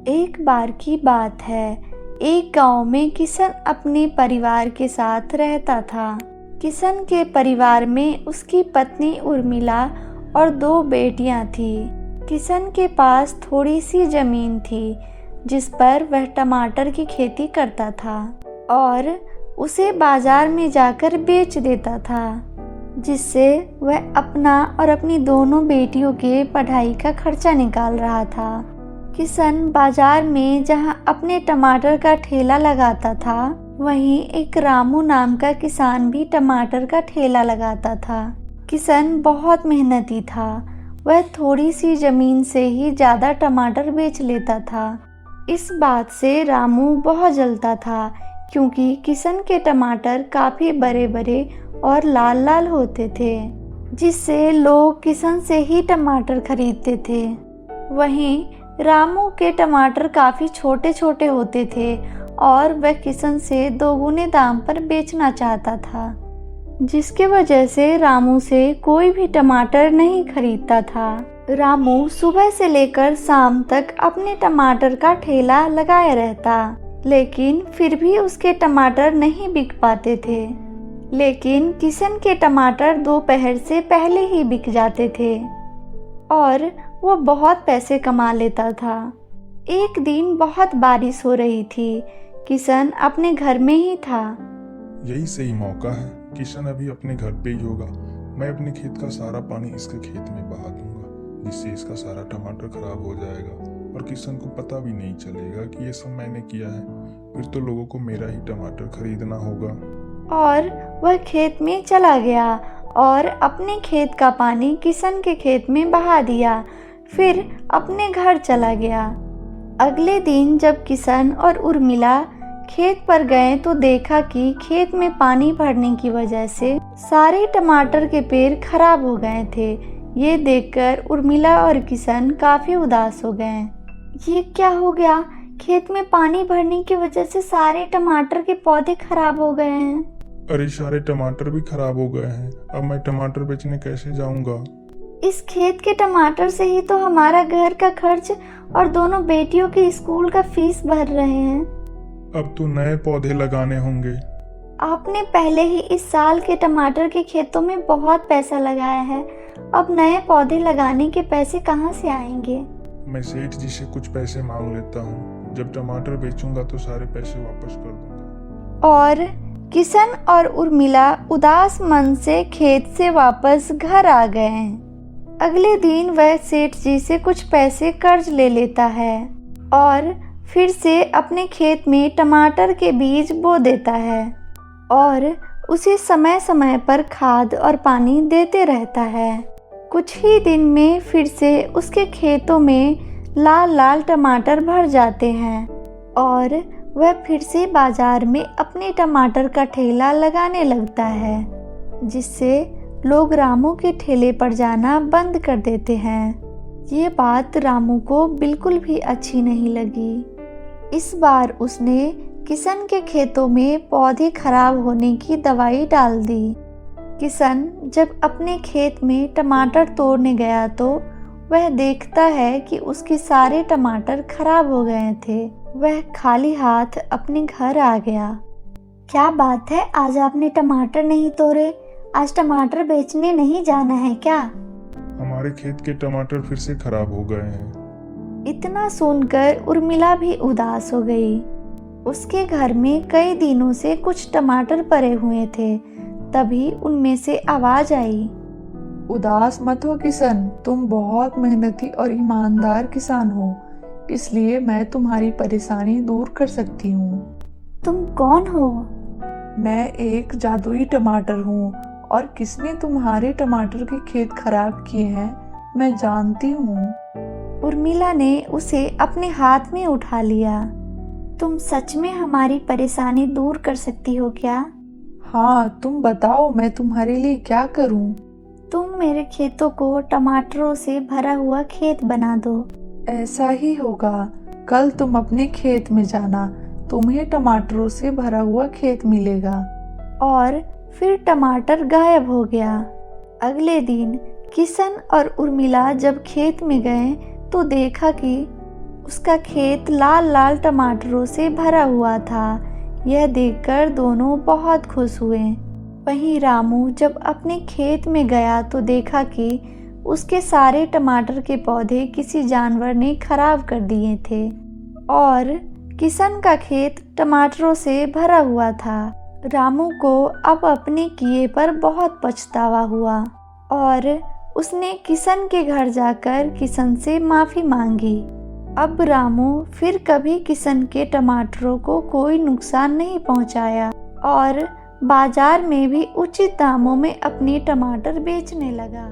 एक बार की बात है, एक गांव में किशन अपने परिवार के साथ रहता था। किशन के परिवार में उसकी पत्नी उर्मिला और 2 बेटियां थीं। किशन के पास थोड़ी सी जमीन थी जिस पर वह टमाटर की खेती करता था और उसे बाजार में जाकर बेच देता था, जिससे वह अपना और अपनी दोनों बेटियों के पढ़ाई का खर्चा निकाल रहा था। किशन बाजार में जहां अपने टमाटर का ठेला लगाता था, वहीं एक रामू नाम का किसान भी टमाटर का ठेला लगाता था। किशन बहुत मेहनती था। वह थोड़ी सी जमीन से ही ज़्यादा टमाटर बेच लेता था। इस बात से रामू बहुत जलता था, क्योंकि किशन के टमाटर काफ़ी बड़े बड़े और लाल लाल होते थे, जिससे लोग किशन से ही टमाटर खरीदते थे। वहीं रामू के टमाटर काफ़ी छोटे छोटे होते थे और वह किशन से 2 गुने दाम पर बेचना चाहता था, जिसके वजह से रामू से कोई भी टमाटर नहीं खरीदता था। रामू सुबह से लेकर शाम तक अपने टमाटर का ठेला लगाए रहता, लेकिन फिर भी उसके टमाटर नहीं बिक पाते थे। लेकिन किशन के टमाटर दोपहर से पहले ही बिक जाते थे और वो बहुत पैसे कमा लेता था। एक दिन बहुत बारिश हो रही थी। किशन अपने घर में ही था। यही सही मौका है। किशन अभी अपने घर पे ही होगा। मैं अपने खेत का सारा पानी इसके खेत में बहा दूंगा, जिससे इसका सारा टमाटर खराब हो जाएगा और किशन को पता भी नहीं चलेगा कि ये सब मैंने किया है। फिर तो लोगों को मेरा ही टमाटर खरीदना होगा। और वह खेत में चला गया और अपने खेत का पानी किशन के खेत में बहा दिया। फिर अपने घर चला गया। अगले दिन जब किशन और उर्मिला खेत पर गए तो देखा कि खेत में पानी भरने की वजह से सारे टमाटर के पेड़ खराब हो गए थे। ये देखकर उर्मिला और किशन काफी उदास हो गए। ये क्या हो गया? खेत में पानी भरने की वजह से सारे टमाटर के पौधे खराब हो गए हैं। अरे सारे टमाटर भी खराब हो गए हैं। अब मैं टमाटर बेचने कैसे जाऊंगा? इस खेत के टमाटर से ही तो हमारा घर का खर्च और दोनों बेटियों के स्कूल का फीस भर रहे हैं। अब तो नए पौधे लगाने होंगे। आपने पहले ही इस साल के टमाटर के खेतों में बहुत पैसा लगाया है। अब नए पौधे लगाने के पैसे कहाँ से आएंगे? मैं सेठ जी से कुछ पैसे मांग लेता हूँ। जब टमाटर बेचूंगा तो सारे पैसे वापस कर दूंगा। और किशन और उर्मिला उदास मन से खेत से वापस घर आ गए। अगले दिन वह सेठ जी से कुछ पैसे कर्ज ले लेता है और फिर से अपने खेत में टमाटर के बीज बो देता है और उसे समय समय पर खाद और पानी देते रहता है। कुछ ही दिन में फिर से उसके खेतों में लाल लाल टमाटर भर जाते हैं और वह फिर से बाजार में अपने टमाटर का ठेला लगाने लगता है, जिससे लोग रामू के ठेले पर जाना बंद कर देते हैं। ये बात रामू को बिल्कुल भी अच्छी नहीं लगी। इस बार उसने किशन के खेतों में पौधे खराब होने की दवाई डाल दी। किशन जब अपने खेत में टमाटर तोड़ने गया तो वह देखता है कि उसके सारे टमाटर खराब हो गए थे। वह खाली हाथ अपने घर आ गया। क्या बात है, आज आपने टमाटर नहीं तोड़े? आज टमाटर बेचने नहीं जाना है क्या? हमारे खेत के टमाटर फिर से खराब हो गए हैं। इतना सुनकर उर्मिला भी उदास हो गई। उसके घर में कई दिनों से कुछ टमाटर पड़े हुए थे। तभी उनमें से आवाज आई, उदास मत हो किशन, तुम बहुत मेहनती और ईमानदार किसान हो, इसलिए मैं तुम्हारी परेशानी दूर कर सकती हूँ। तुम कौन हो? मैं एक जादुई टमाटर हूँ और किसने तुम्हारे टमाटर के खेत खराब किए हैं मैं जानती हूँ। उर्मिला ने उसे अपने हाथ में उठा लिया। तुम सच में हमारी परेशानी दूर कर सकती हो क्या? हाँ, तुम बताओ मैं तुम्हारे लिए क्या करूँ? तुम मेरे खेतों को टमाटरों से भरा हुआ खेत बना दो। ऐसा ही होगा। कल तुम अपने खेत में जाना, तुम्हें टमाटरों से भरा हुआ खेत मिलेगा। और फिर टमाटर गायब हो गया। अगले दिन किशन और उर्मिला जब खेत में गए तो देखा कि उसका खेत लाल लाल टमाटरों से भरा हुआ था। यह देखकर दोनों बहुत खुश हुए। वहीं रामू जब अपने खेत में गया तो देखा कि उसके सारे टमाटर के पौधे किसी जानवर ने खराब कर दिए थे और किशन का खेत टमाटरों से भरा हुआ था। रामू को अब अपने किए पर बहुत पछतावा हुआ और उसने किशन के घर जाकर किशन से माफ़ी मांगी। अब रामू फिर कभी किशन के टमाटरों को कोई नुकसान नहीं पहुंचाया और बाजार में भी उचित दामों में अपने टमाटर बेचने लगा।